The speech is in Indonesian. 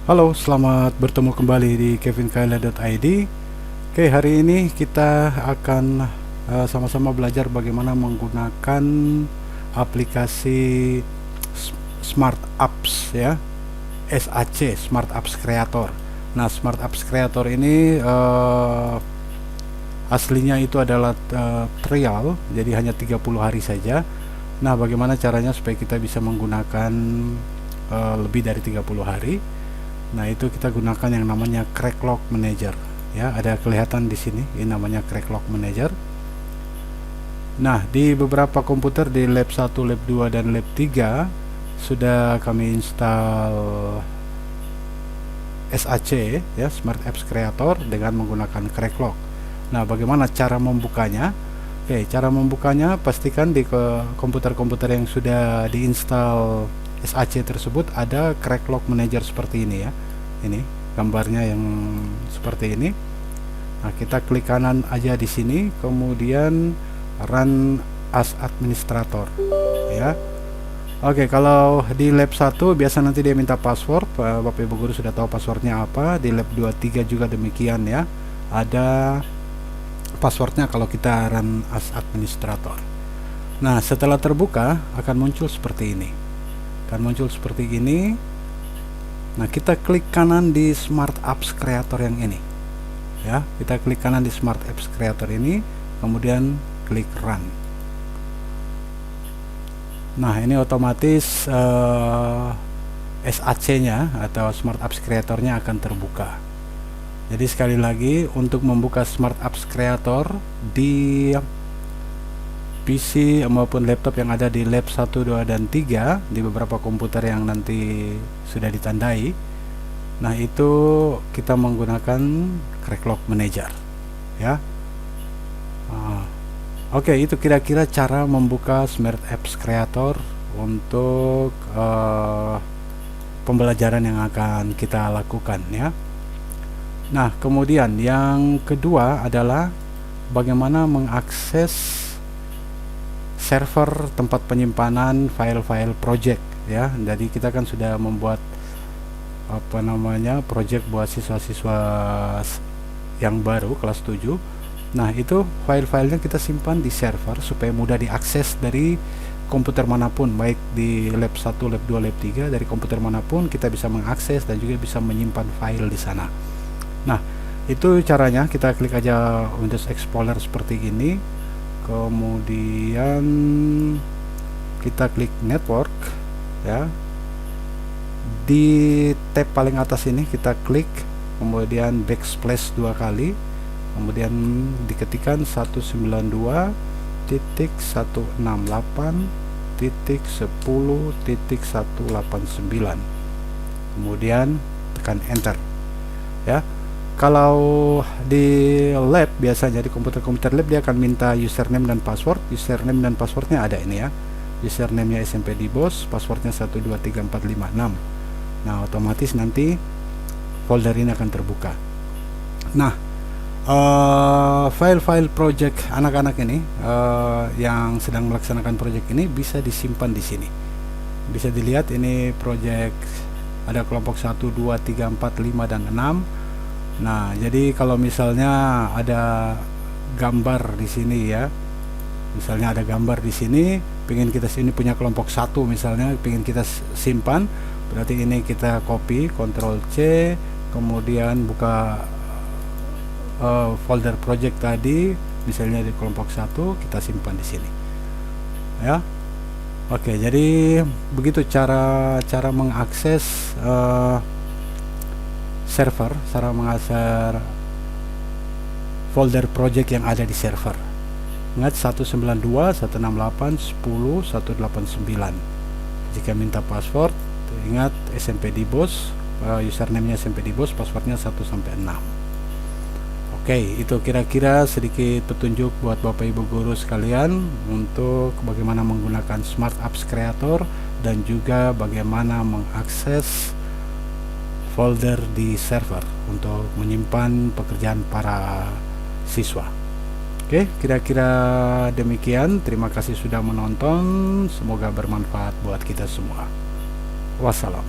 Halo, selamat bertemu kembali di kevinkaila.id. Oke, hari ini kita akan sama-sama belajar bagaimana menggunakan aplikasi Smart Apps ya, SAC, Smart Apps Creator. Nah, Smart Apps Creator ini aslinya itu adalah trial, jadi hanya 30 hari saja. Nah, bagaimana caranya supaya kita bisa menggunakan lebih dari 30 hari? Nah, itu kita gunakan yang namanya Cracklog Manager ya, ada kelihatan di sini, ini namanya Cracklog Manager. Nah, di beberapa komputer di lab 1, lab 2 dan lab 3 sudah kami install SAC ya, Smart Apps Creator dengan menggunakan Cracklog. Nah, bagaimana cara membukanya? Oke, cara membukanya pastikan di komputer-komputer yang sudah diinstal SAC tersebut ada Cracklog Manager seperti ini ya. Ini gambarnya yang seperti ini. Nah, kita klik kanan aja di sini, kemudian Run as Administrator ya. Oke, kalau di lab 1 biasa nanti dia minta password. Bapak Ibu guru sudah tahu passwordnya apa. Di lab 2, 3 juga demikian ya. Ada passwordnya kalau kita run as administrator. Nah, setelah terbuka akan muncul seperti ini. Nah, kita klik kanan di Smart Apps Creator yang ini ya, kita klik kanan di Smart Apps Creator ini, kemudian klik Run. Nah, ini otomatis SAC nya atau Smart Apps Creator nya akan terbuka. Jadi sekali lagi, untuk membuka Smart Apps Creator di PC maupun laptop yang ada di lab 1, 2, dan 3 di beberapa komputer yang nanti sudah ditandai, nah itu kita menggunakan Cracklog Manager ya. Oke, itu kira-kira cara membuka Smart Apps Creator untuk pembelajaran yang akan kita lakukan ya. Nah, kemudian yang kedua adalah bagaimana mengakses server tempat penyimpanan file-file project ya. Jadi kita kan sudah membuat project buat siswa-siswa yang baru kelas 7. Nah, itu file-filenya kita simpan di server supaya mudah diakses dari komputer manapun, baik di lab 1, lab 2, lab 3, dari komputer manapun kita bisa mengakses dan juga bisa menyimpan file di sana. Nah, itu caranya. Kita klik aja Windows Explorer seperti ini, kemudian kita klik Network ya. Di tab paling atas ini kita klik, kemudian backsplash 2 kali, kemudian diketikkan 192.168.10.189, kemudian tekan enter ya. Kalau di lab biasanya di komputer-komputer lab dia akan minta username dan password. Username dan passwordnya ada ini ya. Username-nya SMPDBOS, passwordnya 123456. Nah, otomatis nanti folder ini akan terbuka. Nah, file-file project anak-anak ini yang sedang melaksanakan project ini bisa disimpan di sini. Bisa dilihat ini project ada kelompok 1, 2, 3, 4, 5, dan 6. Nah, jadi kalau misalnya ada gambar di sini ya, misalnya ada gambar di sini, pengen kita sini punya kelompok 1 misalnya, pengen kita simpan, berarti ini kita copy, Ctrl C, kemudian buka folder project tadi, misalnya di kelompok 1, kita simpan di sini ya. Oke, jadi begitu cara mengakses server, cara mengakses folder project yang ada di server. Ingat 192.168.10.189. Jika minta password, ingat SMPDBOS, username-nya SMPDBOS, passwordnya 1 sampai 6. Oke, itu kira-kira sedikit petunjuk buat Bapak Ibu guru sekalian untuk bagaimana menggunakan Smart Apps Creator dan juga bagaimana mengakses folder di server untuk menyimpan pekerjaan para siswa. Oke, kira-kira demikian. Terima kasih sudah menonton. Semoga bermanfaat buat kita semua. Wassalam.